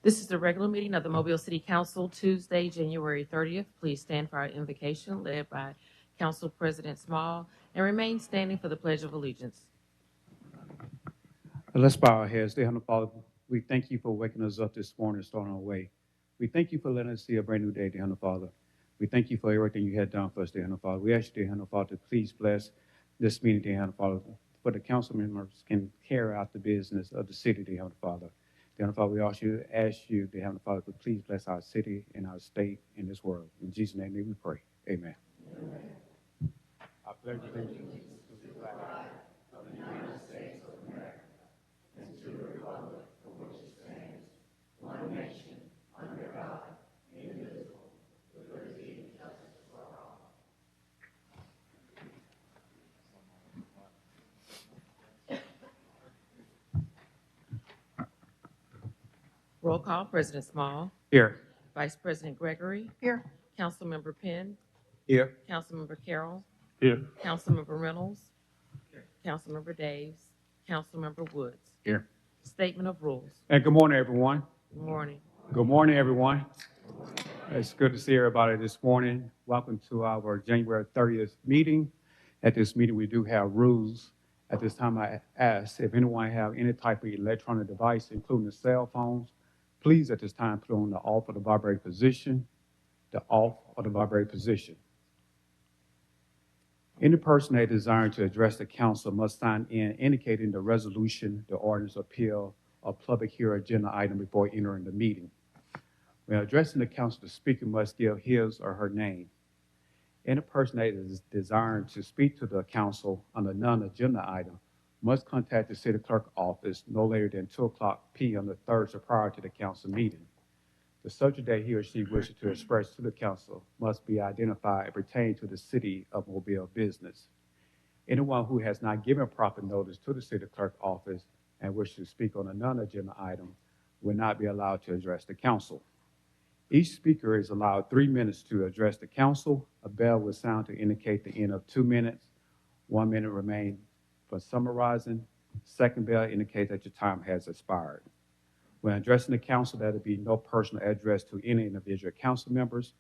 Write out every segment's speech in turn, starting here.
This is the regular meeting of the Mobile City Council, Tuesday, January 30th. Please stand for our invocation led by Council President Small and remain standing for the Pledge of Allegiance. Let's bow our heads. Dear Heavenly Father, we thank you for waking us up this morning and starting our way. We thank you for letting us see a brand new day, dear Heavenly Father. We thank you for everything you had done for us, dear Heavenly Father. We ask you, dear Heavenly Father, to please bless this meeting, dear Heavenly Father, for the council members can carry out the business of the city, dear Heavenly Father. Dear Heavenly Father, we ask you, dear Heavenly Father, to please bless our city and our state and this world. In Jesus' name we pray. Amen. Amen. I pledge allegiance to the flag of the United States of America and to the republic for which it stands, one nation, under God, indivisible, with liberty and justice for all. Roll call, President Small. Here. Vice President Gregory. Here. Councilmember Penn. Here. Councilmember Carroll. Here. Councilmember Reynolds. Here. Councilmember Daves. Councilmember Woods. Here. Statement of rules. And good morning, everyone. Good morning. Good morning, everyone. It's good to see everybody this morning. Welcome to our January 30th meeting. At this meeting, we do have rules. At this time, I ask if anyone have any type of electronic device, including the cell phones, please at this time put on the off or the vibrate position, the off or the vibrate position. Any person that desiring to address the council must sign in indicating the resolution, the ordinance, appeal, or public hearing agenda item before entering the meeting. When addressing the council, the speaker must give his or her name. Any person that is desiring to speak to the council on a non-agenda item must contact the city clerk office no later than 2:00 p.m. the Thursday prior to the council meeting. The subject that he or she wishes to express to the council must be identified and pertain to the city of Mobile business. Anyone who has not given proper notice to the city clerk office and wishes to speak on a non-agenda item will not be allowed to address the council. Each speaker is allowed 3 minutes to address the council. A bell will sound to indicate the end of 2 minutes. 1 minute remains for summarizing. Second bell indicates that your time has expired. When addressing the council, there will be no personal address to any individual council members.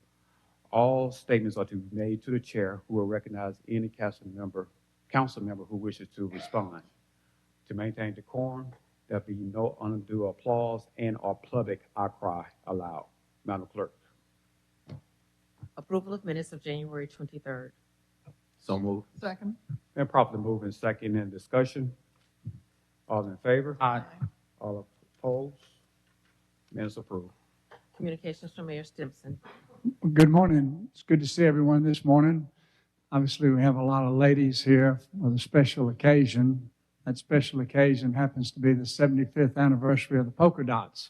All statements are to be made to the chair, who will recognize any council member who wishes to respond. To maintain decorum, there will be no undue applause and or public outcry allowed. Madam Clerk. Approval of minutes of January 23rd. So moved. Second. And properly moved and second in discussion. All in favor? Aye. All opposed? Minutes approved. Communications from Mayor Stimson. Good morning. It's good to see everyone this morning. Obviously, we have a lot of ladies here with a special occasion. That special occasion happens to be the 75th anniversary of the Polka Dots.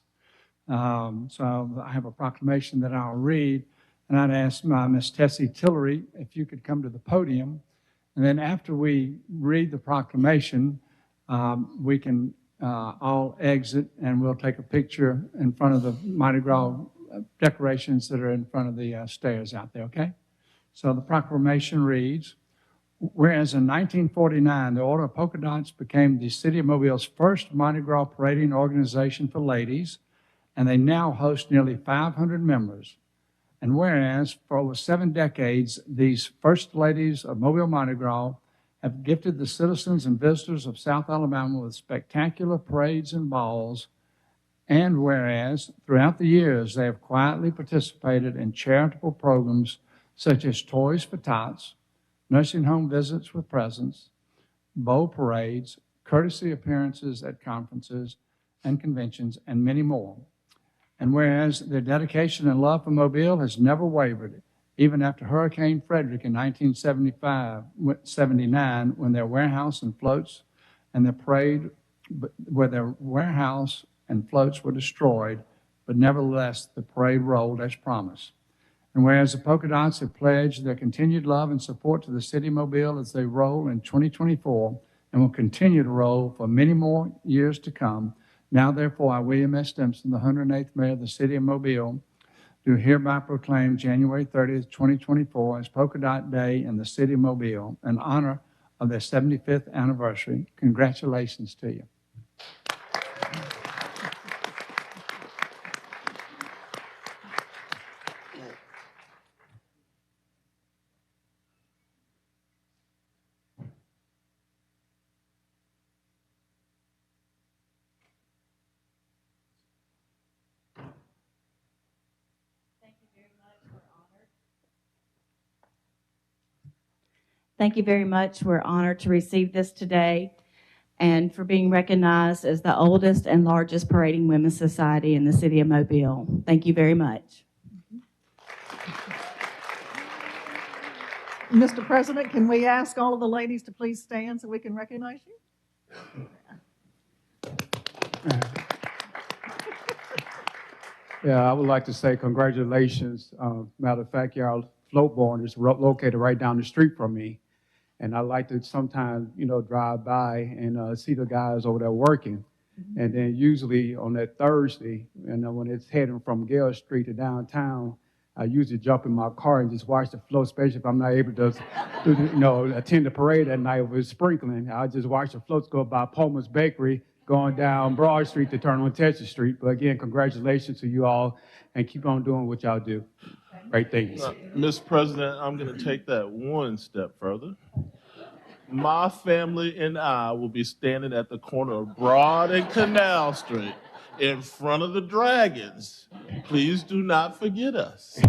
So I have a proclamation that I'll read, and I'd ask Miss Tessie Tillery if you could come to the podium. And then after we read the proclamation, we can all exit, and we'll take a picture in front of the Mardi Gras decorations that are in front of the stairs out there, okay? So the proclamation reads, whereas in 1949, the Order of Polka Dots became the City of Mobile's first Mardi Gras parading organization for ladies, and they now host nearly 500 members. And whereas for over 7 decades, these first ladies of Mobile Mardi Gras have gifted the citizens and visitors of South Alabama with spectacular parades and balls, and whereas throughout the years they have quietly participated in charitable programs such as Toys for Tots, nursing home visits with presents, bow parades, courtesy appearances at conferences and conventions, and many more. And whereas their dedication and love for Mobile has never wavered, even after Hurricane Frederick in 1979, when their warehouse and floats and their parade, where their warehouse and floats were destroyed, but nevertheless the parade rolled as promised. And whereas the Polka Dots have pledged their continued love and support to the city of Mobile as they roll in 2024 and will continue to roll for many more years to come, now, therefore, I, William S. Stimson, the 108th Mayor of the City of Mobile, do hereby proclaim January 30th, 2024 as Polka Dot Day in the City of Mobile in honor of their 75th anniversary. Congratulations to you. Thank you very much. We're honored to receive this today and for being recognized as the oldest and largest parading women's society in the city of Mobile. Thank you very much. Mr. President, can we ask all of the ladies to please stand so we can recognize you? Yeah, I would like to say congratulations. Matter of fact, y'all float barn is located right down the street from me. And I like to sometimes, drive by and see the guys over there working. And then usually on that Thursday, when it's heading from Gale Street to downtown, I usually jump in my car and just watch the float, especially if I'm not able to, attend the parade that night with sprinkling. I just watch the floats go by Palmer's Bakery, going down Broad Street to turn on Texas Street. But again, congratulations to you all, and keep on doing what y'all do. Great things. Mr. President, I'm going to take that one step further. My family and I will be standing at the corner of Broad and Canal Street in front of the Dragons. Please do not forget us.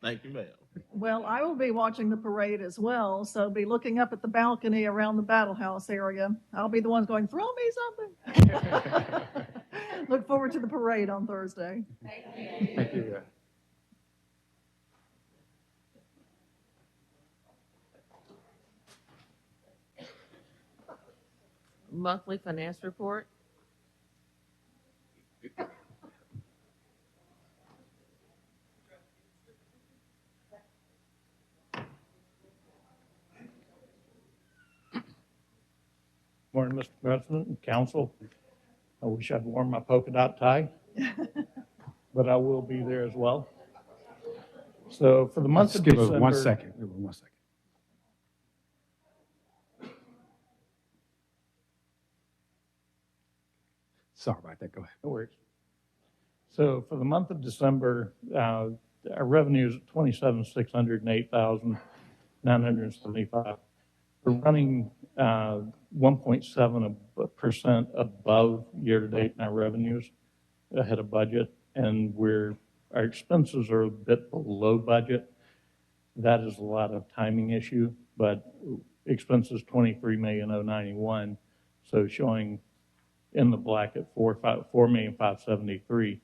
Thank you, ma'am. Well, I will be watching the parade as well, so be looking up at the balcony around the Battle House area. I'll be the ones going, throw me something. Look forward to the parade on Thursday. Thank you. Monthly finance report. Morning, Mr. President and Council. I wish I'd worn my polka dot tie, but I will be there as well. So for the month of Give December, it 1 second. Give it 1 second. Sorry about that. Go ahead. no worries. So for the month of December, our revenue is $27,608,975. We're running 1.7% above year-to-date in our revenues, ahead of budget, and our expenses are a bit below budget. That is a lot of timing issue, but expenses $23,091,091, so showing in the black at $4,573,000.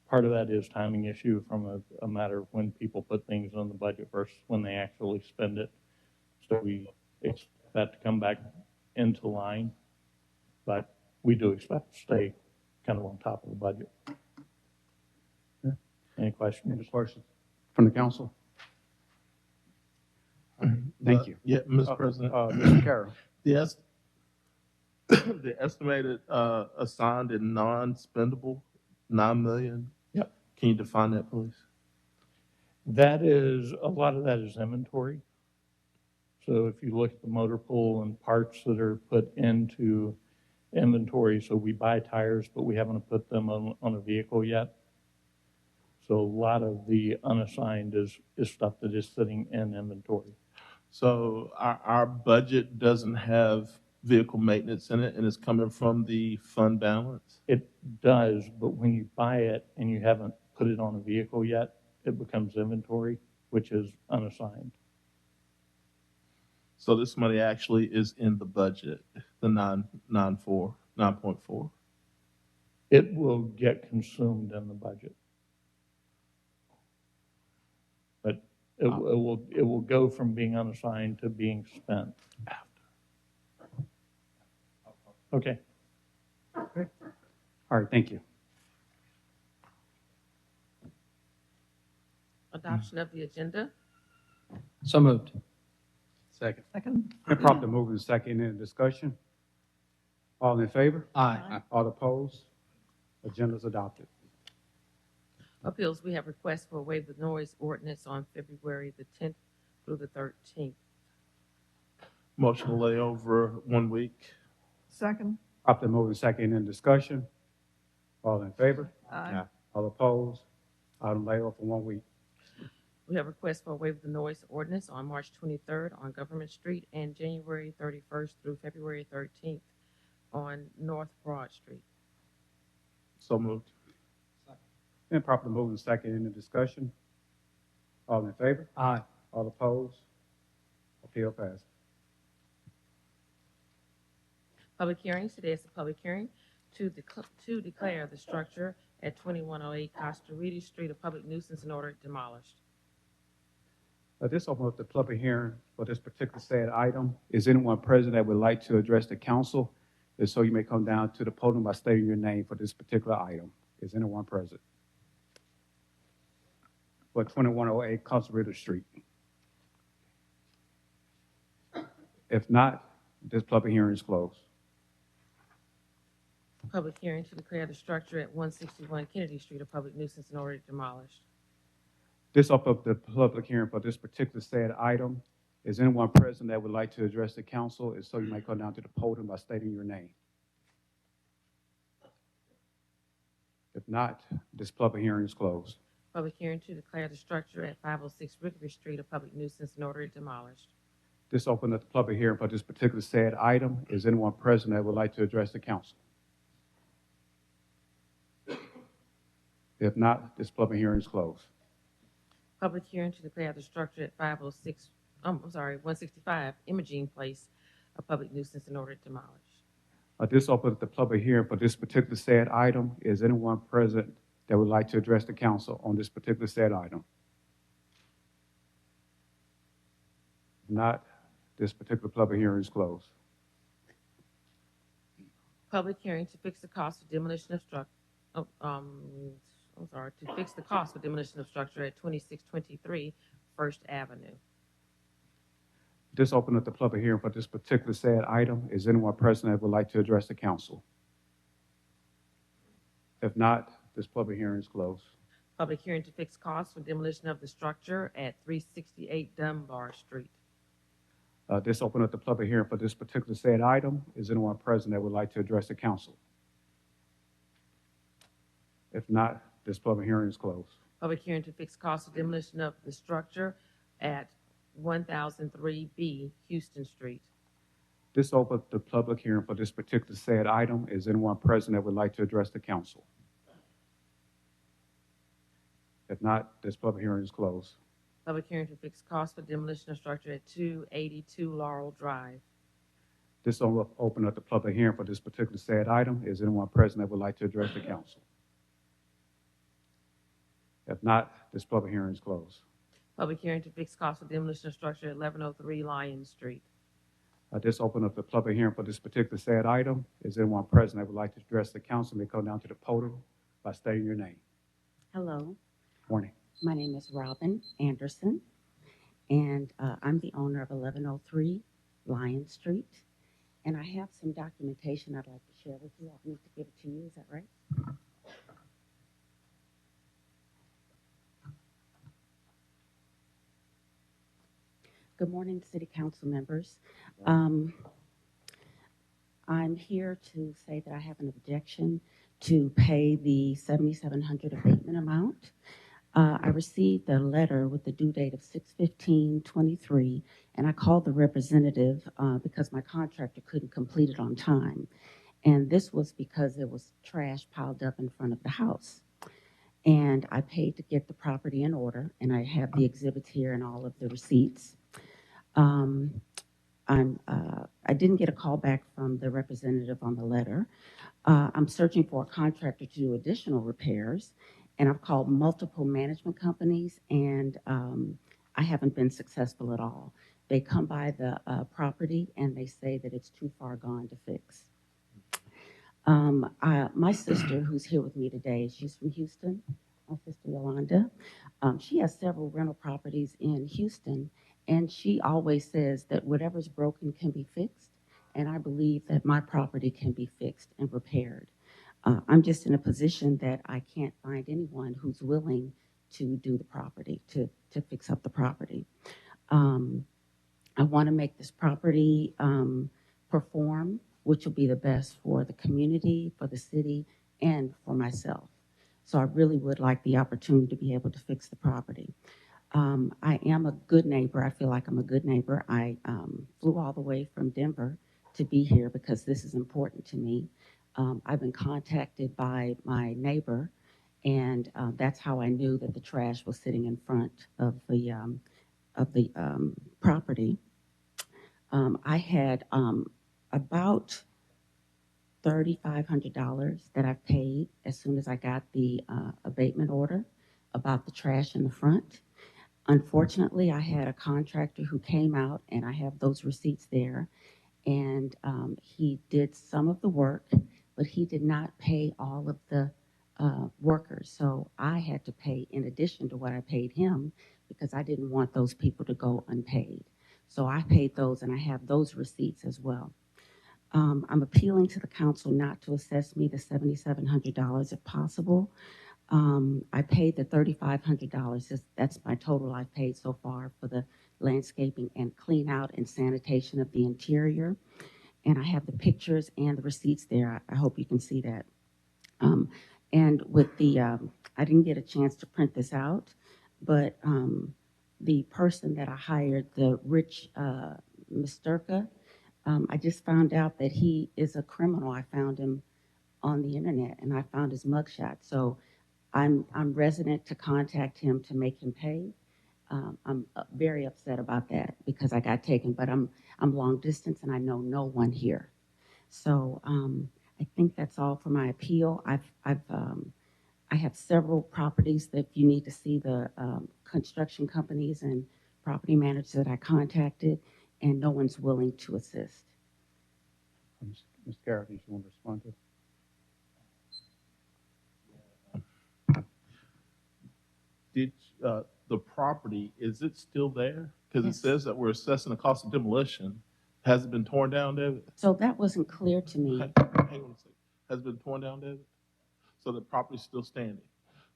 Part of that is timing issue from a matter of when people put things on the budget versus when they actually spend it. So we expect that to come back into line, but we do expect to stay kind of on top of the budget. Yeah. Any questions? Any questions from the council? Thank you. Yeah, Mr. President. Mr. Carroll. The estimated assigned and non-spendable, $9 million. Yep. Can you define that, please? That is, a lot of that is inventory. So if you look at the motor pool and parts that are put into inventory, so we buy tires, but we haven't put them on a vehicle yet. So a lot of the unassigned is stuff that is sitting in inventory. So our budget doesn't have vehicle maintenance in it, and it's coming from the fund balance? It does, but when you buy it and you haven't put it on a vehicle yet, it becomes inventory, which is unassigned. So this money actually is in the budget, the 9.4. It will get consumed in the budget. But it will go from being unassigned to being spent after. Okay. Okay. All right, thank you. Adoption of the agenda. So moved. Second. Second. Been properly moved and second in discussion. All in favor? Aye. All opposed? Agenda is adopted. Appeals, we have requests for a waive the noise ordinance on February the 10th through the 13th. Motion to lay over 1 week. Second. Properly moved and second in discussion. All in favor? Aye. All opposed? Item lay over for 1 week. We have requests for a waive the noise ordinance on March 23rd on Government Street and January 31st through February 13th on North Broad Street. So moved. Been properly moved and second in the discussion. All in favor? Aye. All opposed? Appeal passes. Public hearings. Today is a public hearing to declare the structure at 2108 Costa Reedy Street a public nuisance and order it demolished. This opens up the public hearing for this particular said item. Is anyone present that would like to address the council? If so, you may come down to the podium by stating your name for this particular item. Is anyone present? For 2108 Costa Reedy Street. If not, this public hearing is closed. Public hearing to declare the structure at 161 Kennedy Street a public nuisance and order it demolished. This opens up the public hearing for this particular said item. Is anyone present that would like to address the council? If so, you may come down to the podium by stating your name. If not, this public hearing is closed. Public hearing to declare the structure at 506 Rickery Street a public nuisance and order it demolished. This opens up the public hearing for this particular said item. Is anyone present that would like to address the council? If not, this public hearing is closed. Public hearing to declare the structure at 165 Imogene Place a public nuisance and order it demolished. This opens up the public hearing for this particular said item. Is anyone present that would like to address the council on this particular said item? If not, this particular public hearing is closed. Public hearing to fix the cost of demolition of structure. To fix the cost of demolition of structure at 2623 First Avenue. This opens up the public hearing for this particular said item. Is anyone present that would like to address the council? If not, this public hearing is closed. Public hearing to fix costs for demolition of the structure at 368 Dunbar Street. This opens up the public hearing for this particular said item. Is anyone present that would like to address the council? If not, this public hearing is closed. Public hearing to fix costs of demolition of the structure at 1003B Houston Street. This opens the public hearing for this particular said item. Is anyone present that would like to address the council? If not, this public hearing is closed. Public hearing to fix costs for demolition of structure at 282 Laurel Drive. This will open up the public hearing for this particular said item. Is anyone present that would like to address the council? If not, this public hearing is closed. Public hearing to fix costs for demolition of structure at 1103 Lion Street. This open up the public hearing for this particular said item. Is anyone present that would like to address the council? May come down to the podium by stating your name. Hello, Morning. my name is Robin Anderson, and I'm the owner of 1103 Lion Street. And I have some documentation I'd like to share with you. I need to give it to you, is that right? Good morning, City Council members. I'm here to say that I have an objection to pay the $7,700 abatement amount. I received a letter with the due date of 6/15/23, and I called the representative because my contractor couldn't complete it on time. And this was because there was trash piled up in front of the house. And I paid to get the property in order, and I have the exhibits here and all of the receipts. I didn't get a call back from the representative on the letter. I'm searching for a contractor to do additional repairs, and I've called multiple management companies, and I haven't been successful at all. They come by the property, and they say that it's too far gone to fix. My sister, who's here with me today, she's from Houston, my sister Yolanda. She has several rental properties in Houston, and she always says that whatever's broken can be fixed, and I believe that my property can be fixed and repaired. I'm just in a position that I can't find anyone who's willing to do the property, to fix up the property. I want to make this property perform, which will be the best for the community, for the city, and for myself. So I really would like the opportunity to be able to fix the property. I am a good neighbor. I feel like I'm a good neighbor. I flew all the way from Denver to be here because this is important to me. I've been contacted by my neighbor, and that's how I knew that the trash was sitting in front of the property. I had about $3,500 that I paid as soon as I got the abatement order about the trash in the front. Unfortunately, I had a contractor who came out, and I have those receipts there, and he did some of the work, but he did not pay all of the workers. So I had to pay in addition to what I paid him because I didn't want those people to go unpaid. So I paid those, and I have those receipts as well. I'm appealing to the council not to assess me the $7,700 if possible. I paid the $3,500. That's my total I've paid so far for the landscaping and clean out and sanitation of the interior. And I have the pictures and the receipts there. I hope you can see that. And with the, I didn't get a chance to print this out, but the person that I hired, the Rich Misterka, I just found out that he is a criminal. I found him on the internet, and I found his mugshot. So I'm resident to contact him to make him pay. I'm very upset about that because I got taken, but I'm long distance and I know no one here. So I think that's all for my appeal. I have several properties that you need to see the construction companies and property managers that I contacted, and no one's willing to assist. Ms. Garrett, did you want to respond to? Did the property, is it still there? Because Yes. it says that we're assessing the cost of demolition. Has it been torn down, David? So that wasn't clear to me. Hang on a second. Has it been torn down, David? So the property's still standing.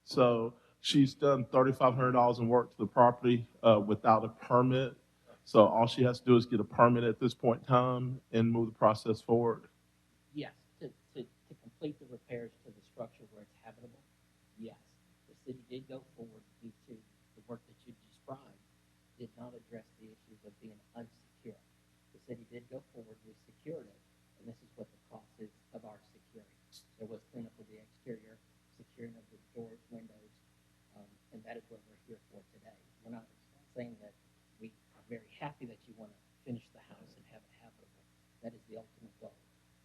So she's done $3,500 in work to the property without a permit. So all she has to do is get a permit at this point in time and move the process forward. Yes, to complete the repairs to the structure where it's habitable, yes. The city did go forward due to the work that you described, did not address the issues of being unsecure. The city did go forward, we secured it, and this is what the cost is of our security. There was cleanup of the exterior, securing of the doors, windows, and that is what we're here for today. We're not saying that we are very happy that you want to finish the house and have it habitable. That is the ultimate goal.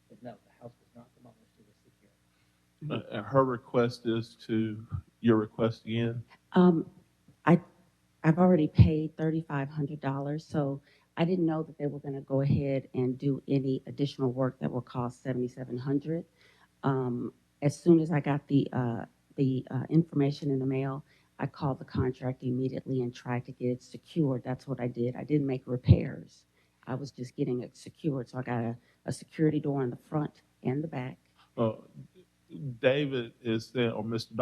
But no, the house was not demolished, it was secured. Her request is to your request again. I've already paid $3,500, so I didn't know that they were going to go ahead and do any additional work that will cost $7,700. As soon as I got the information in the mail, I called the contractor immediately and tried to get it secured. That's what I did. I didn't make repairs. I was just getting it secured. So I got a security door in the front and the back. David is saying, or Mr.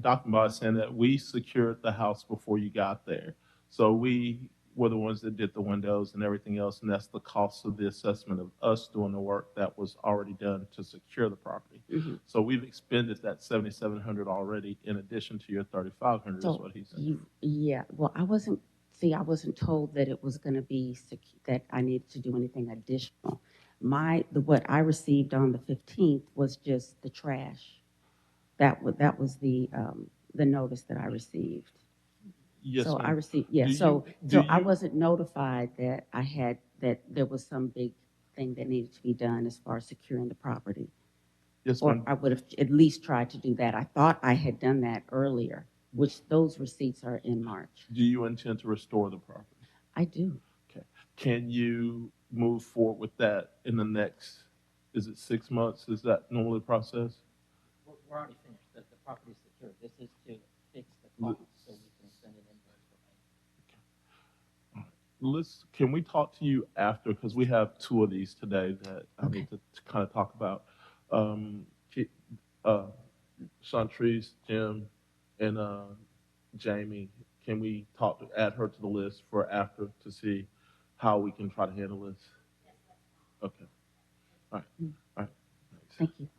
Dockenbaugh is saying that we secured the house before you got there. So we were the ones that did the windows and everything else, and that's the cost of the assessment of us doing the work that was already done to secure the property. Mm-hmm. So we've expended that $7,700 already in addition to your $3,500 is what he said. Yeah, well, I wasn't told that it was going to be that I needed to do anything additional. What I received on the 15th was just the trash. That was the notice that I received. Yes, so ma'am. I received, yeah. I wasn't notified that that there was some big thing that needed to be done as far as securing the property. Yes, Or ma'am. I would have at least tried to do that. I thought I had done that earlier, which those receipts are in March. Do you intend to restore the property? I do. Okay. Can you move forward with that in the next, is it 6 months? Is that normally the process? We're already finished. The property is secured. This is to fix the cost so we can send an invoice for payment. Can we talk to you after? Because we have 2 of these today that I need to kind of talk about. Chantrice, Jim, and Jamie, can we add her to the list for after to see how we can try to handle this? Okay. All right. All right. Thank you.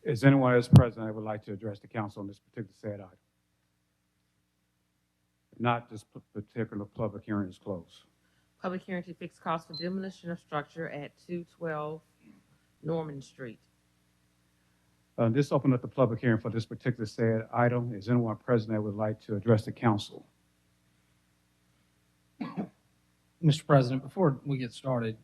Is anyone else present that would like to address the council on this particular said item? If not, this particular public hearing is closed. Public hearing to fix cost for demolition of structure at 212 Norman Street. This opened up the public hearing for this particular said item. Is anyone present that would like to address the council? Mr. President, before we get started,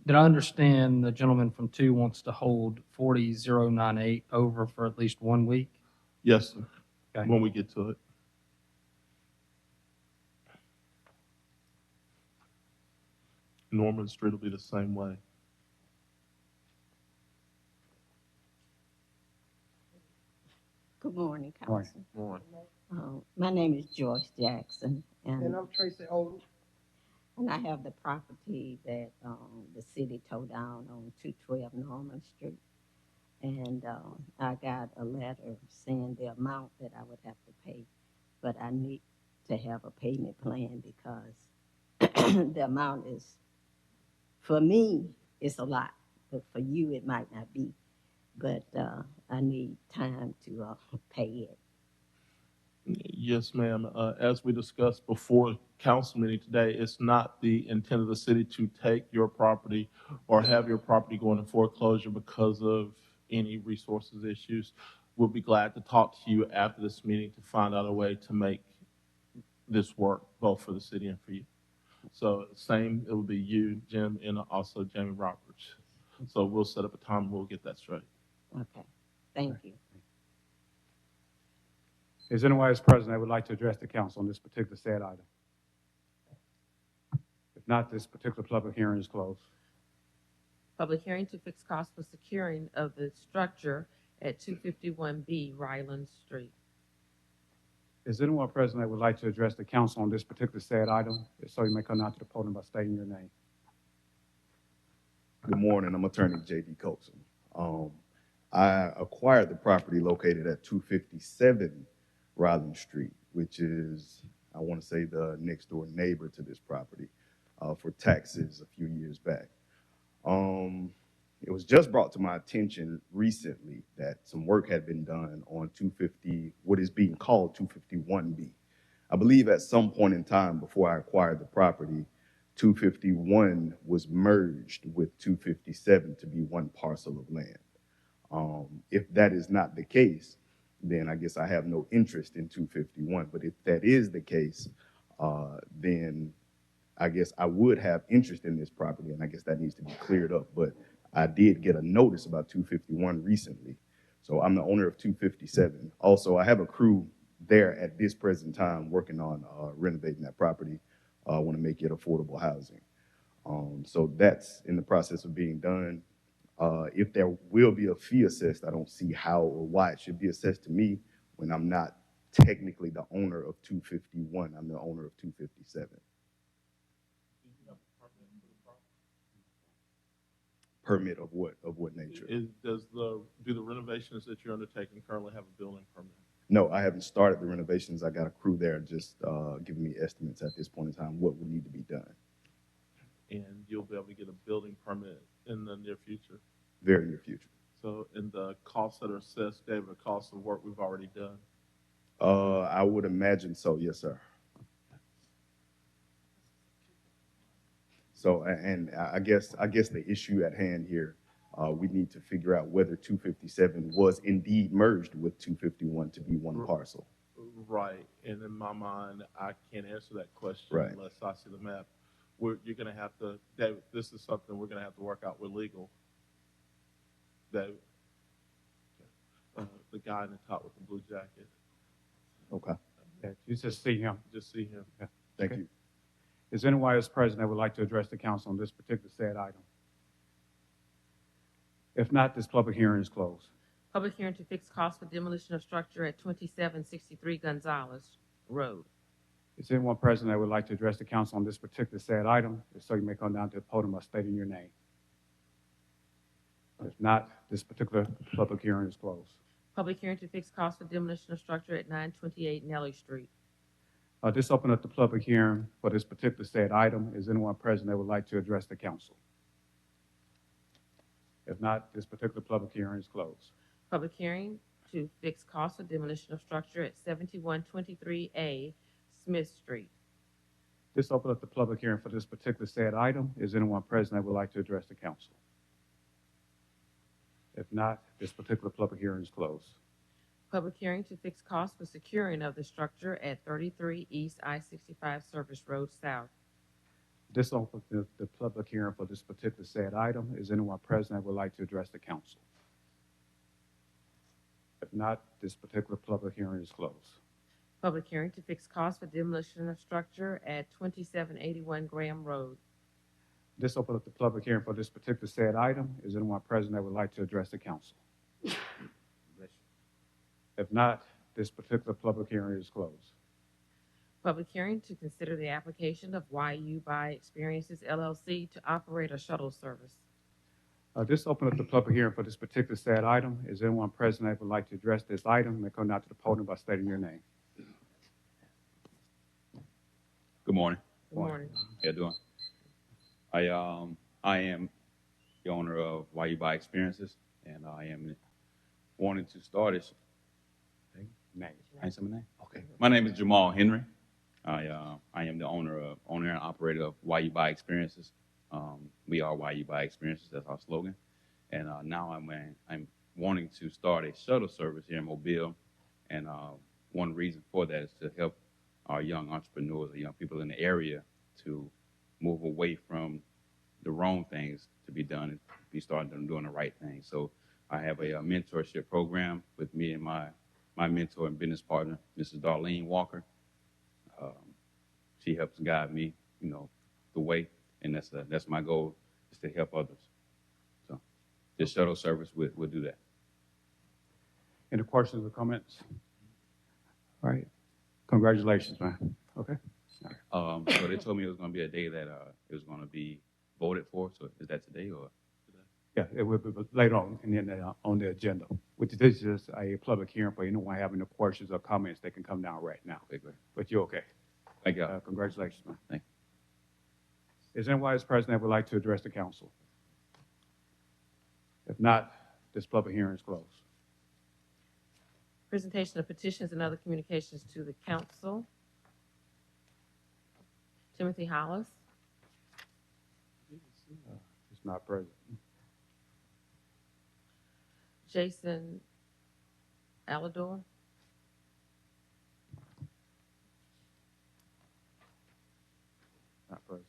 did I understand the gentleman from 2 wants to hold 40098 over for at least 1 week? Yes, sir. Okay. When we get to it. Norman Street will be the same way. Good morning, Morning. Council. Morning. My name is Joyce Jackson, And and I'm Tracy Odom. I have the property that the city tore down on 212 Norman Street. And I got a letter saying the amount that I would have to pay, but I need to have a payment plan because the amount is, for me, it's a lot, but for you, it might not be. But I need time to pay it. Yes, ma'am. As we discussed before council meeting today, it's not the intent of the city to take your property or have your property go into foreclosure because of any resources issues. We'll be glad to talk to you after this meeting to find out a way to make this work, both for the city and for you. So same, it will be you, Jim, and also Jamie Roberts. So we'll set up a time and we'll get that straight. Okay, thank you. Is anyone else present that would like to address the council on this particular said item? If not, this particular public hearing is closed. Public hearing to fix costs for securing of the structure at 251B Ryland Street. Is anyone present that would like to address the council on this particular said item? If so, you may come out to the podium by stating your name. Good morning. I'm Attorney J.D. Colson. I acquired the property located at 257 Ryland Street, which is, I want to say, the next door neighbor to this property, for taxes a few years back. It was just brought to my attention recently that some work had been done on 250, what is being called 251B. I believe at some point in time before I acquired the property, 251 was merged with 257 to be one parcel of land. If that is not the case, then I guess I have no interest in 251. But if that is the case, then I guess I would have interest in this property, and I guess that needs to be cleared up. But I did get a notice about 251 recently. So I'm the owner of 257. Also, I have a crew there at this present time working on renovating that property. I want to make it affordable housing. So that's in the process of being done. If there will be a fee assessed, I don't see how or why it should be assessed to me when I'm not technically the owner of 251. I'm the owner of 257. Permit of what? Of what nature? Do the renovations that you're undertaking currently have a building permit? No, I haven't started the renovations. I got a crew there just giving me estimates at this point in time what would need to be done. And you'll be able to get a building permit in the near future? Very near future. So, and the costs that are assessed, David, the cost of work we've already done? I would imagine so, yes, sir. So, and I guess the issue at hand here, we need to figure out whether 257 was indeed merged with 251 to be one parcel. Right, and in my mind, I can't answer that question Right. unless I see the map. You're gonna have to, David, this is something we're gonna have to work out with legal. David, the guy in the top with the blue jacket. Okay. Yeah, you just see him. Just see him. Yeah. Thank Okay. you. Is anyone else present that would like to address the council on this particular said item? If not, this public hearing is closed. Public hearing to fix costs for demolition of structure at 2763 Gonzales Road. Is anyone present that would like to address the council on this particular said item? If so, you may come down to the podium by stating your name. If not, this particular public hearing is closed. Public hearing to fix costs for demolition of structure at 928 Nellie Street. This open up the public hearing for this particular said item. Is anyone present that would like to address the council? If not, this particular public hearing is closed. Public hearing to fix costs for demolition of structure at 7123A Smith Street. This open up the public hearing for this particular said item. Is anyone present that would like to address the council? If not, this particular public hearing is closed. Public hearing to fix costs for securing of the structure at 33 East I-65 Service Road South. This opens the public hearing for this particular said item. Is anyone present that would like to address the council? If not, this particular public hearing is closed. Public hearing to fix costs for demolition of structure at 2781 Graham Road. This opens up the public hearing for this particular said item. Is anyone present that would like to address the council? If not, this particular public hearing is closed. Public hearing to consider the application of YU by Experiences LLC to operate a shuttle service. This opens up the public hearing for this particular said item. Is anyone present that would like to address this item? May come down to the podium by stating your name. Good morning. Good morning. How you doing? I am the owner of YU by Experiences, and I am wanting to start this. Name. I ain't say my name. Okay. My name is Jamal Henry. I am the owner and operator of YU by Experiences. We are YU by Experiences. That's our slogan. And now I'm wanting to start a shuttle service here in Mobile. And one reason for that is to help our young entrepreneurs, the young people in the area, to move away from the wrong things to be done and be starting doing the right thing. So I have a mentorship program with me and my mentor and business partner, Mrs. Darlene Walker. She helps guide me, the way, and that's my goal, is to help others. So this shuttle service will do that. Any questions or comments? All right. Congratulations, man. Okay. So they told me it was going to be a day that it was going to be voted for. So is that today or? Yeah, it will be later on on the agenda. Which this is just a public hearing for anyone having any questions or comments. They can come down right now. Okay, great. But you're okay. Thank you. Congratulations, man. Thank you. Is anyone else present that would like to address the council? If not, this public hearing is closed. Presentation of petitions and other communications to the council. Timothy Hollis. He's not present. Jason Alador. Not present.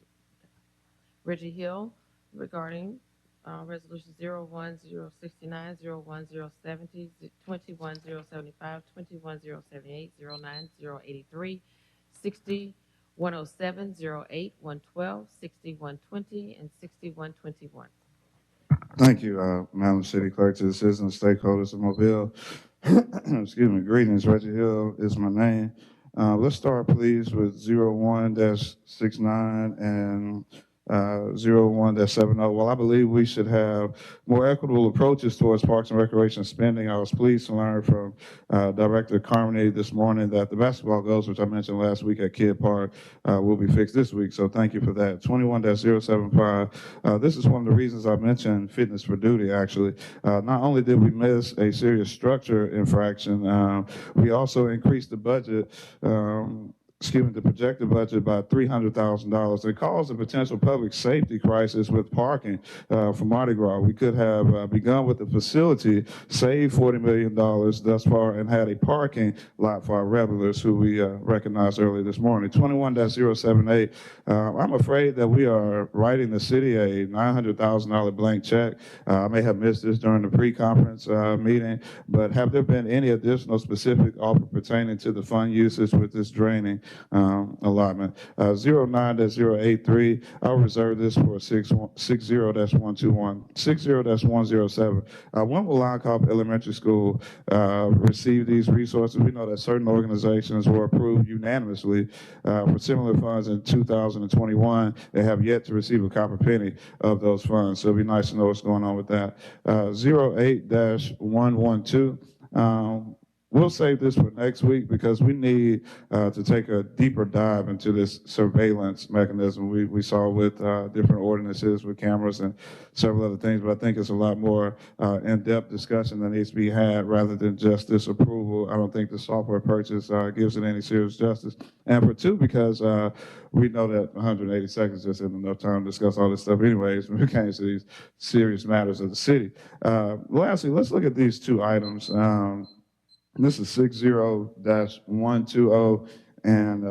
Reggie Hill regarding resolution 01069, 01070, 21075, 21078, 09083, 60107, 08112, 6120, and 6121. Thank you, Madam City Clerk, to the citizens and stakeholders of Mobile. Excuse me, greetings, Reggie Hill is my name. Let's start, please, with 01-69 and 01-70. Well, I believe we should have more equitable approaches towards parks and recreation spending. I was pleased to learn from Director Carmody this morning that the basketball goals, which I mentioned last week at Kidd Park, will be fixed this week. So thank you for that. 21-075. This is one of the reasons I mentioned fitness for duty, actually. Not only did we miss a serious structure infraction, we also increased the budget the projected budget by $300,000. It caused a potential public safety crisis with parking for Mardi Gras. We could have begun with the facility, saved $40 million thus far, and had a parking lot for our revelers who we recognized earlier this morning. 21-078. I'm afraid that we are writing the city a $900,000 blank check. I may have missed this during the pre-conference meeting, but have there been any additional specific offer pertaining to the fund usage with this draining allotment? 09-083, I'll reserve this for 60-121. 60-107. When will Lockhop Elementary School receive these resources? We know that certain organizations were approved unanimously for similar funds in 2021. They have yet to receive a copper penny of those funds, so it'd be nice to know what's going on with that. 08-112. We'll save this for next week because we need to take a deeper dive into this surveillance mechanism we saw with different ordinances with cameras and several other things, but I think it's a lot more in-depth discussion that needs to be had rather than just this approval. I don't think the software purchase gives it any serious justice. And for two, because we know that 180 seconds just isn't enough time to discuss all this stuff anyways when it comes to these serious matters of the city. Lastly, let's look at these two items. This is 60-120 and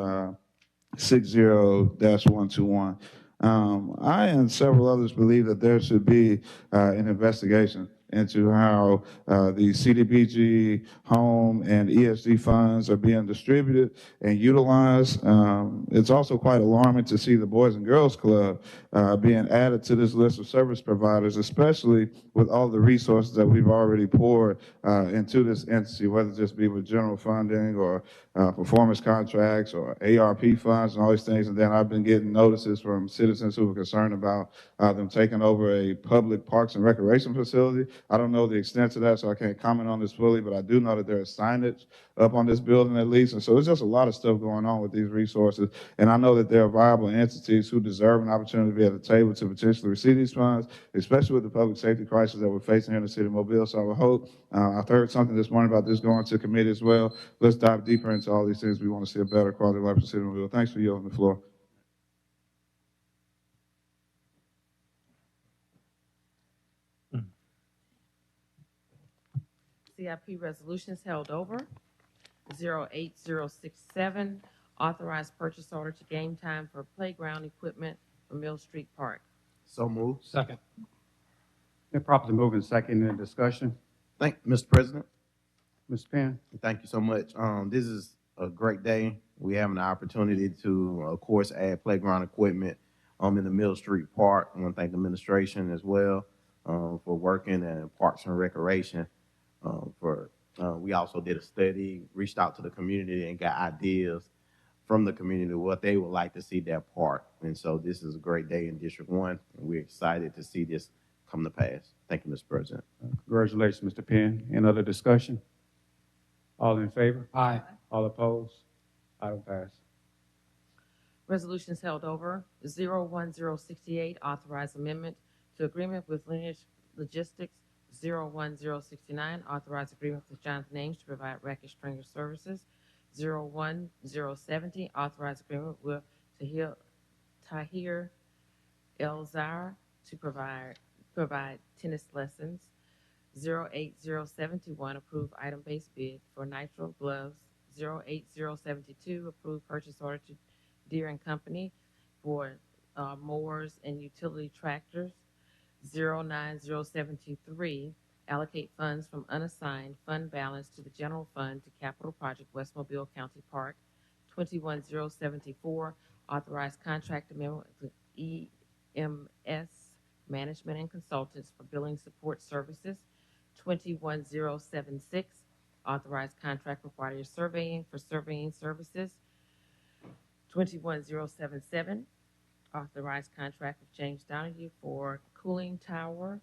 60-121. I and several others believe that there should be an investigation into how the CDBG, home, and ESG funds are being distributed and utilized. It's also quite alarming to see the Boys and Girls Club being added to this list of service providers, especially with all the resources that we've already poured into this entity, whether it just be with general funding or performance contracts or ARP funds and all these things. And then I've been getting notices from citizens who are concerned about them taking over a public parks and recreation facility. I don't know the extent of that, so I can't comment on this fully, but I do know that there is signage up on this building at least. And so there's just a lot of stuff going on with these resources. And I know that there are viable entities who deserve an opportunity to be at the table to potentially receive these funds, especially with the public safety crisis that we're facing here in the city of Mobile. So I would hope, I've heard something this morning about this going to committee as well. Let's dive deeper into all these things. We want to see a better quality of life in the city of Mobile. Thanks for yielding the floor. CIP resolutions held over. 08067, authorized purchase order to Game Time for playground equipment for Mill Street Park. So moved. Second. Been properly moved and seconded in discussion. Thank Mr. President. Ms. Penn? Thank you so much. This is a great day. We have an opportunity to, of course, add playground equipment in the Mill Street Park. I want to thank the administration as well for working in Parks and Recreation. We also did a study, reached out to the community, and got ideas from the community what they would like to see that park. And so this is a great day in District 1, and we're excited to see this come to pass. Thank you, Mr. President. Congratulations, Mr. Penn. Any other discussion? All in favor? Aye. All opposed? Item pass. Resolutions held over. 01068, authorized amendment to agreement with Lineage Logistics. 01069, authorized agreement with Jonathan Ames to provide racket stringer services. 01070, authorized agreement with Tahir Elzar to provide tennis lessons. 08071, approved item-based bid for nitrile gloves. 08072, approved purchase order to Deere and Company for mowers and utility tractors. 09073, allocate funds from unassigned fund balance to the general fund to capital project West Mobile County Park. 21074, authorized contract amendment with EMS Management and Consultants for billing support services. 21076, authorized contract with Whittier Surveying for surveying services. 21077, authorized contract with James Donahue for cooling tower.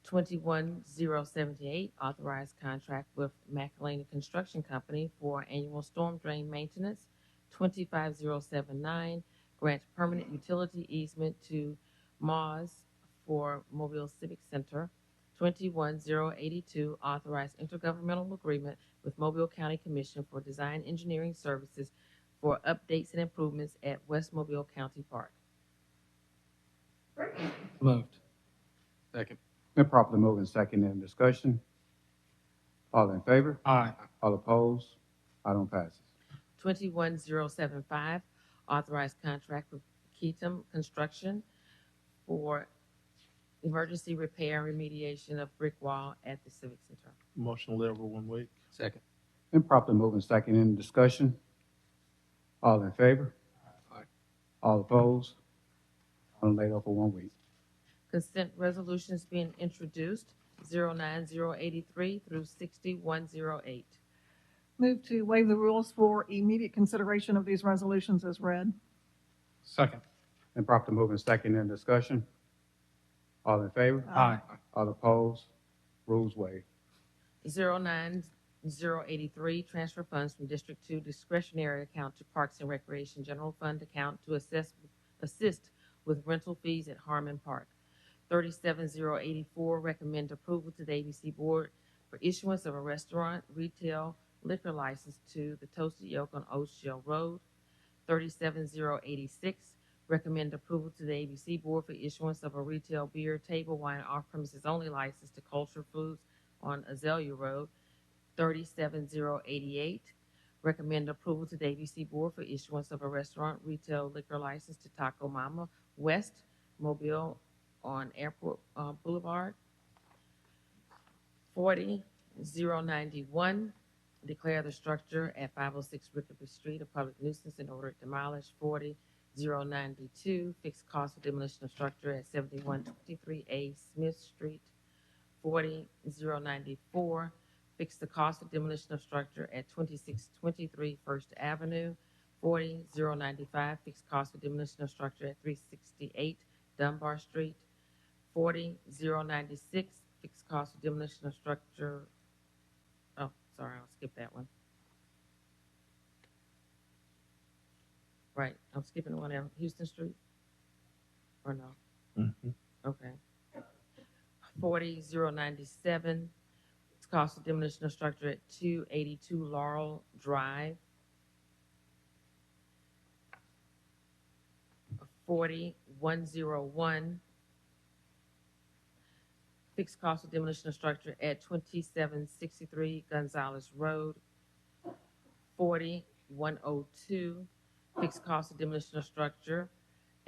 21078, authorized contract with McElhaney Construction Company for annual storm drain maintenance. 25079, grant permanent utility easement to Moz for Mobile Civic Center. 21082, authorized intergovernmental agreement with Mobile County Commission for design engineering services for updates and improvements at West Mobile County Park. Moved. Second. Been properly moved and seconded in discussion. All in favor? Aye. All opposed? Item passes. 21075, authorized contract with Keatum Construction for emergency repair and remediation of brick wall at the Civic Center. Motion to lay over 1 week. Second. Been properly moved and seconded in discussion. All in favor? Aye. All opposed? Item laid over 1 week. Consent resolutions being introduced. 09083 through 60108. Move to waive the rules for immediate consideration of these resolutions as read. Second. Been properly moved and seconded in discussion. All in favor? Aye. All opposed? Rules waived. 09083, transfer funds from District 2 discretionary account to Parks and Recreation General Fund account to assist with rental fees at Harmon Park. 37084, recommend approval to the ABC Board for issuance of a restaurant retail liquor license to the Toasted Yolk on Old Shell Road. 37086, recommend approval to the ABC Board for issuance of a retail beer, table wine, off-premises only license to Culture Foods on Azalea Road. 37088, Recommend approval to the ABC Board for issuance of a restaurant retail liquor license to Taco Mama West Mobile on Airport Boulevard. 40091, declare the structure at 506 Rickaby Street a public nuisance and order it demolished. 40092, fixed cost of demolition of structure at 7123A Smith Street. 40094, fix the cost of demolition of structure at 2623 First Avenue. 40095, fixed cost of demolition of structure at 368 Dunbar Street. 40096, fixed cost of demolition of structure. Oh, sorry, I'll skip that one. Right, I'm skipping the one at Houston Street? Or no? Okay. 40097, fixed cost of demolition of structure at 282 Laurel Drive. 40101, fixed cost of demolition of structure at 2763 Gonzales Road. 40102, fixed cost of demolition of structure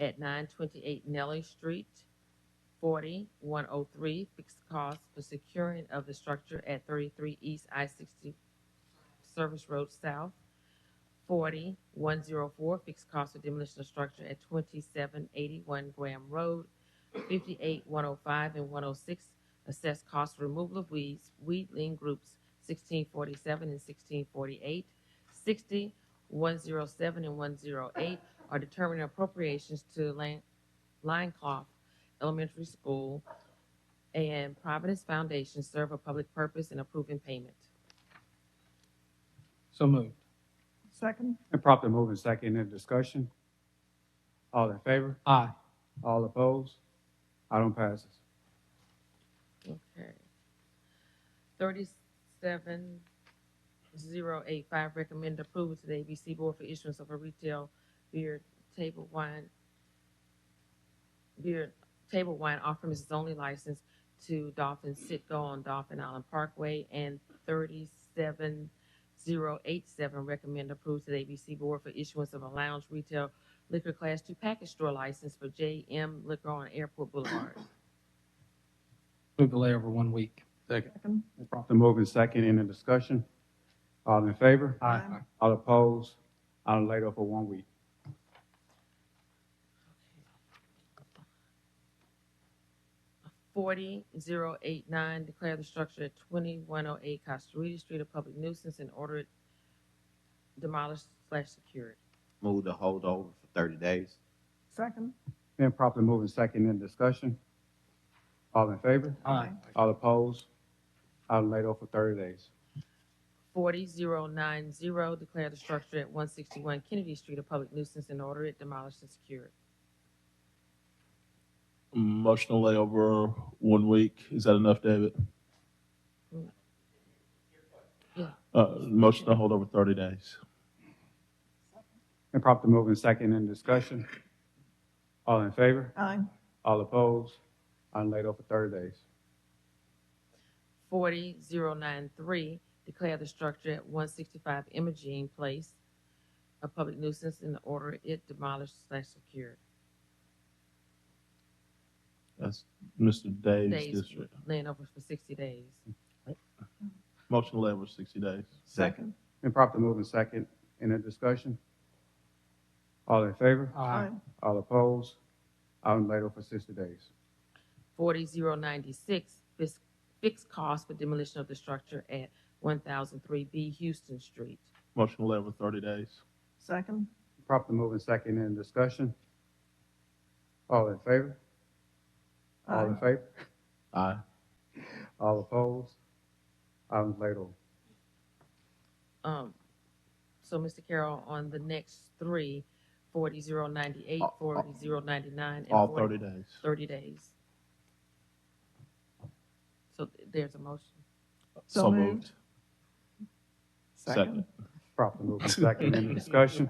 at 928 Nelly Street. 40103, fixed cost for securing of the structure at 33 East I-60 Service Road South. 40104, fixed cost of demolition of structure at 2781 Graham Road. 58105 and 106, assess cost for removal of weeds, weedling groups 1647 and 1648. 60, 107 and 108 are determining appropriations to Linecloth Elementary School and Providence Foundation serve a public purpose and approving payment. So moved. Second. And properly moved and second in discussion. All in favor? Aye. All opposed? Item passes. Okay. 37085, recommend approval to the ABC Board for issuance of a retail beer table wine off-premises only license to Dolphin Sitco on Dolphin Island Parkway. And 37087, recommend approval to the ABC Board for issuance of a lounge retail liquor class 2 package store license for JM Liquor on Airport Boulevard. Move delay over 1 week. Second. Properly moved and second in the discussion. All in favor? Aye. All opposed? Item laid over 1 week. 40089, declare the structure at 2108 Costa Rica Street a public nuisance and order it demolished/secured. Move to hold over for 30 days. Second. Then properly moved and second in discussion. All in favor? Aye. All opposed? Item laid over 30 days. 40090, declare the structure at 161 Kennedy Street a public nuisance and order it demolished and secured. Motion to lay over 1 week. Is that enough, David? Yeah. Motion to hold over 30 days. And properly moved and second in discussion. All in favor? Aye. All opposed? Item laid over 30 days. 40093, declare the structure at 165 Imogene Place a public nuisance and order it demolished/secured. That's Mr. Dave's Days district. laying over for 60 days. Motion to lay over 60 days. Second. And properly moved and second in the discussion. All in favor? Aye. All opposed? Item laid over 60 days. 40096, fixed cost for demolition of the structure at 1003B Houston Street. Motion to lay over 30 days. Second. Properly moved and second in discussion. All in favor? All in favor? Aye. All opposed? Items laid over. So, Mr. Carroll, on the next three, 40098, 40099, and All 30 days. 30 days. So there's a motion. So moved. Second. Properly moved and second in the discussion.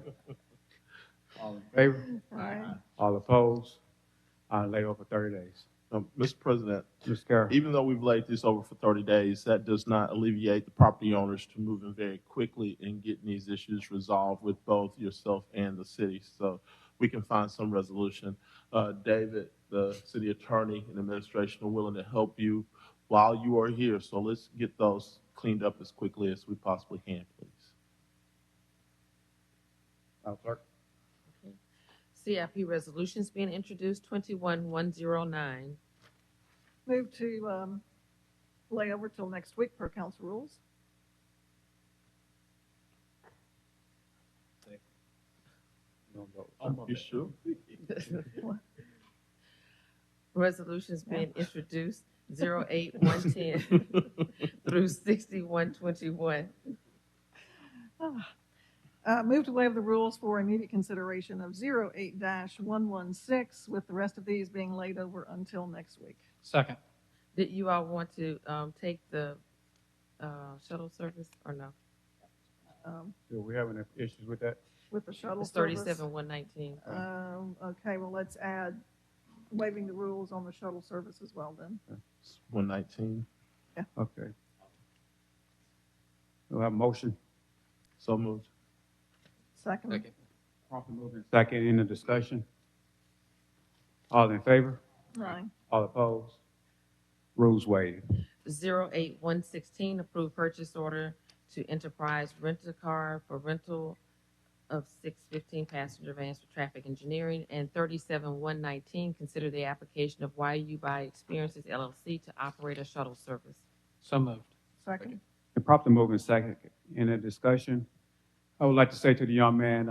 All in favor? Aye. All opposed? Item laid over 30 days. Mr. President, Ms. Carroll. even though we've laid this over for 30 days, that does not alleviate the property owners to moving very quickly and getting these issues resolved with both yourself and the city. So we can find some resolution. David, the city attorney and administration are willing to help you while you are here. So let's get those cleaned up as quickly as we possibly can, please. Clerk. Okay. CIP resolutions being introduced, 21109. Move to lay over till next week per council rules. You sure? Resolutions being introduced, 08110 through 6121. Move to waive the rules for immediate consideration of 08-116, with the rest of these being laid over until next week. Second. Did you all want to take the shuttle service or no? Do we have any issues with that? With the shuttle It's service? 37119. Okay, well, let's add waiving the rules on the shuttle service as well then. 119. Okay. Do we have a motion? So moved. Second. Properly moved and second in the discussion. All in favor? Aye. All opposed? Rules waived. 08116, approved purchase order to Enterprise Rent-A-Car for rental of 615 passenger vans for traffic engineering. And 37119, consider the application of YU by Experiences LLC to operate a shuttle service. So moved. Second. And properly moved and second in the discussion. I would like to say to the young man,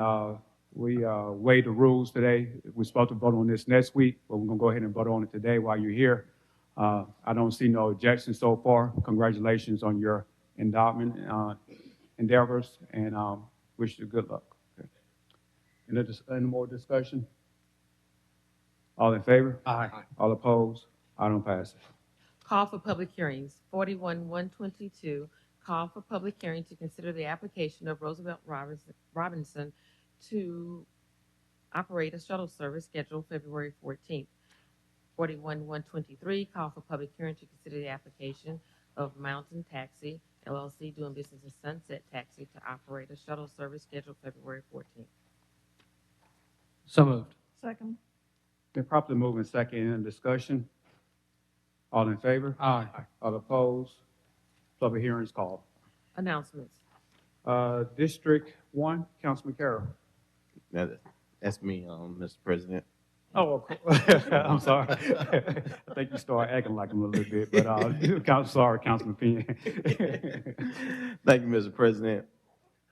we waived the rules today. We're supposed to vote on this next week, but we're gonna go ahead and vote on it today while you're here. I don't see no objection so far. Congratulations on your endowment endeavors, and wish you good luck. Okay. Any more discussion? All in favor? Aye. All opposed? Item passes. Call for public hearings, 41122. Call for public hearing to consider the application of Roosevelt Robinson to operate a shuttle service scheduled February 14th. 41123. Call for public hearing to consider the application of Mountain Taxi LLC doing business as Sunset Taxi to operate a shuttle service scheduled February 14th. So moved. Second. Been properly moved and second in the discussion. All in favor? Aye. All opposed? Public hearing is called. Announcements. District 1, Councilman Carroll. That's me, Mr. President. Oh, I'm sorry. I think you started acting like him a little bit, but sorry, Councilman Penn. Thank you, Mr. President.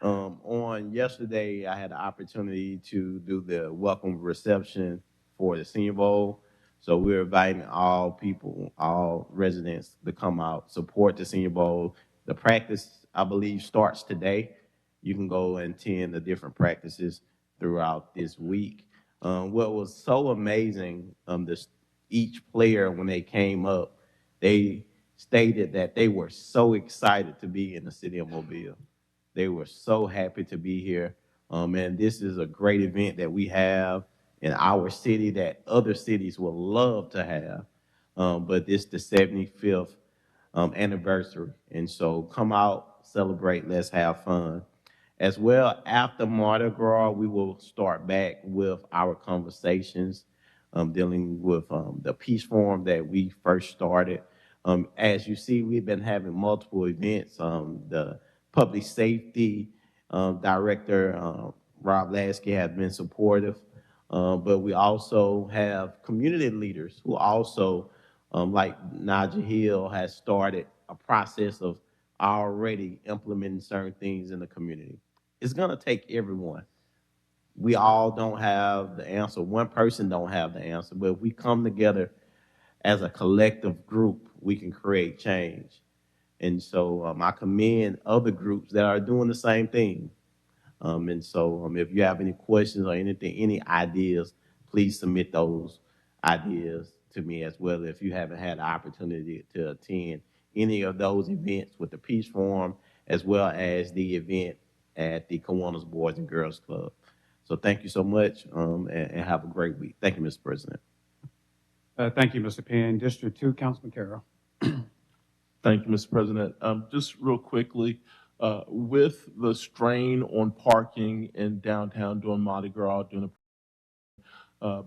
On yesterday, I had the opportunity to do the welcome reception for the Senior Bowl. So we're inviting all people, all residents to come out, support the Senior Bowl. The practice, I believe, starts today. You can go and attend the different practices throughout this week. What was so amazing, each player, when they came up, they stated that they were so excited to be in the city of Mobile. They were so happy to be here. And this is a great event that we have in our city that other cities would love to have. But this is the 75th anniversary. And so come out, celebrate, let's have fun. As well, after Mardi Gras, we will start back with our conversations dealing with the peace forum that we first started. As you see, we've been having multiple events. The public safety director, Rob Lasky, has been supportive. But we also have community leaders who also, like Naja Hill, has started a process of already implementing certain things in the community. It's gonna take everyone. We all don't have the answer. One person don't have the answer, but if we come together as a collective group, we can create change. And so I commend other groups that are doing the same thing. And so if you have any questions or anything, any ideas, please submit those ideas to me as well if you haven't had the opportunity to attend any of those events with the Peace Forum, as well as the event at the Kiwanis Boys and Girls Club. So thank you so much, and have a great week. Thank you, Mr. President. Thank you, Mr. Penn. District 2, Councilman Carroll. Thank you, Mr. President. Just real quickly, with the strain on parking in downtown during Mardi Gras,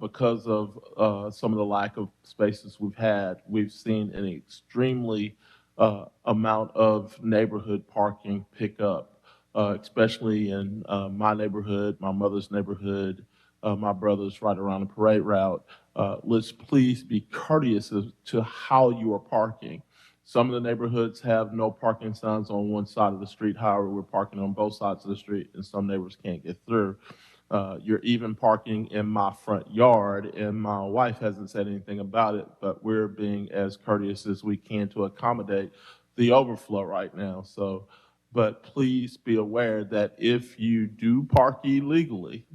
because of some of the lack of spaces we've had, we've seen an extremely amount of neighborhood parking pick up, especially in my neighborhood, my mother's neighborhood, my brother's right around the parade route. Let's please be courteous as to how you are parking. Some of the neighborhoods have no parking signs on one side of the street. However, we're parking on both sides of the street, and some neighbors can't get through. You're even parking in my front yard, and my wife hasn't said anything about it, but we're being as courteous as we can to accommodate the overflow right now. So, but please be aware that if you do park illegally,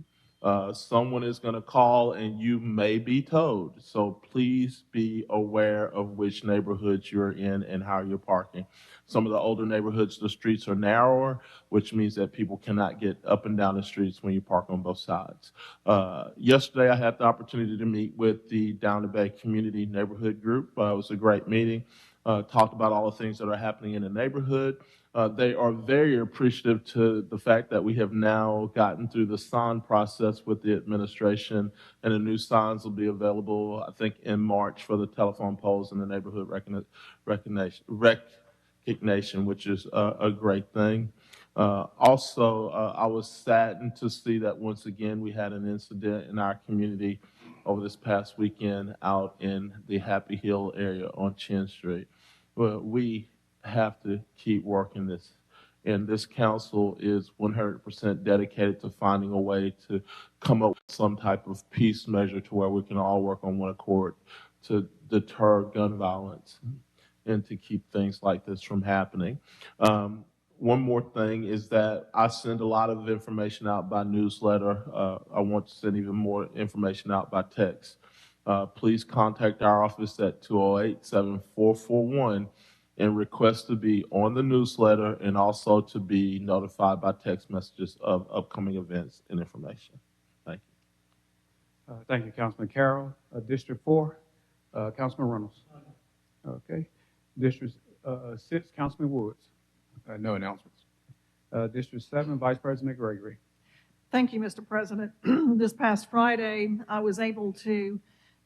someone is going to call and you may be towed. So please be aware of which neighborhoods you're in and how you're parking. Some of the older neighborhoods, the streets are narrower, which means that people cannot get up and down the streets when you park on both sides. Yesterday, I had the opportunity to meet with the Down the Bay Community Neighborhood Group. It was a great meeting. Talked about all the things that are happening in the neighborhood. They are very appreciative to the fact that we have now gotten through the sign process with the administration, and the new signs will be available, I think, in March for the telephone poles and the neighborhood recognition, which is a great thing. Also, I was saddened to see that once again we had an incident in our community over this past weekend out in the Happy Hill area on Chin Street. Well, we have to keep working this. And this council is 100% dedicated to finding a way to come up with some type of peace measure to where we can all work on one accord to deter gun violence and to keep things like this from happening. One more thing is that I send a lot of information out by newsletter. I want to send even more information out by text. Please contact our office at 208-7441 and request to be on the newsletter and also to be notified by text messages of upcoming events and information. Thank you. Thank you, Councilman Carroll. District 4, Councilman Reynolds. Okay. District 6, Councilman Woods. No announcements. District 7, Vice President Gregory. Thank you, Mr. President. This past Friday, I was able to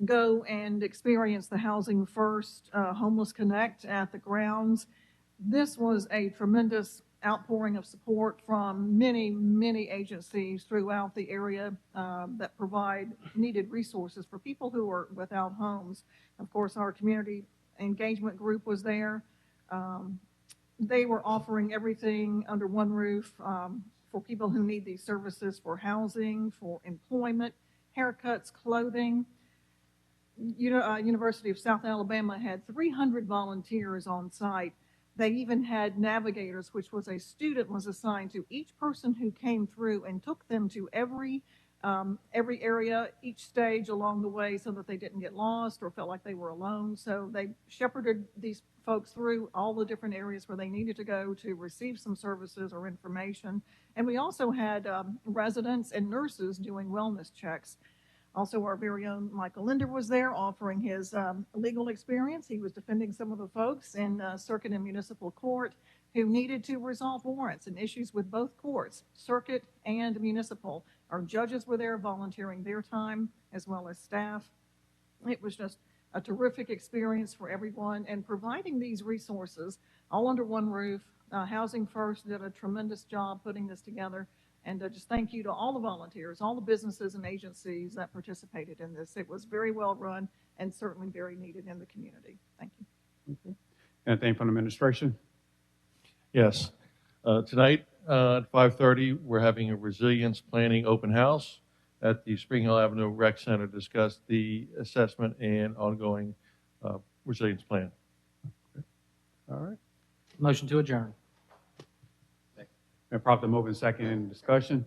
go and experience the Housing First Homeless Connect at the grounds. This was a tremendous outpouring of support from many, many agencies throughout the area that provide needed resources for people who are without homes. Of course, our community engagement group was there. They were offering everything under one roof for people who need these services for housing, for employment, haircuts, clothing. University of South Alabama had 300 volunteers on site. They even had navigators, which was a student was assigned to each person who came through and took them to every area, each stage along the way, so that they didn't get lost or felt like they were alone. So they shepherded these folks through all the different areas where they needed to go to receive some services or information. And we also had residents and nurses doing wellness checks. Also, our very own Michael Linder was there offering his legal experience. He was defending some of the folks in circuit and municipal court who needed to resolve warrants and issues with both courts, circuit and municipal. Our judges were there volunteering their time as well as staff. It was just a terrific experience for everyone, and providing these resources all under one roof. Housing First did a tremendous job putting this together. And just thank you to all the volunteers, all the businesses and agencies that participated in this. It was very well run and certainly very needed in the community. Thank you. Okay. Anything from the administration? Yes. Tonight at 5:30, we're having a resilience planning open house at the Spring Hill Avenue Rec Center to discuss the assessment and ongoing resilience plan. Okay. All right. Motion to adjourn. Been properly moved and second in discussion.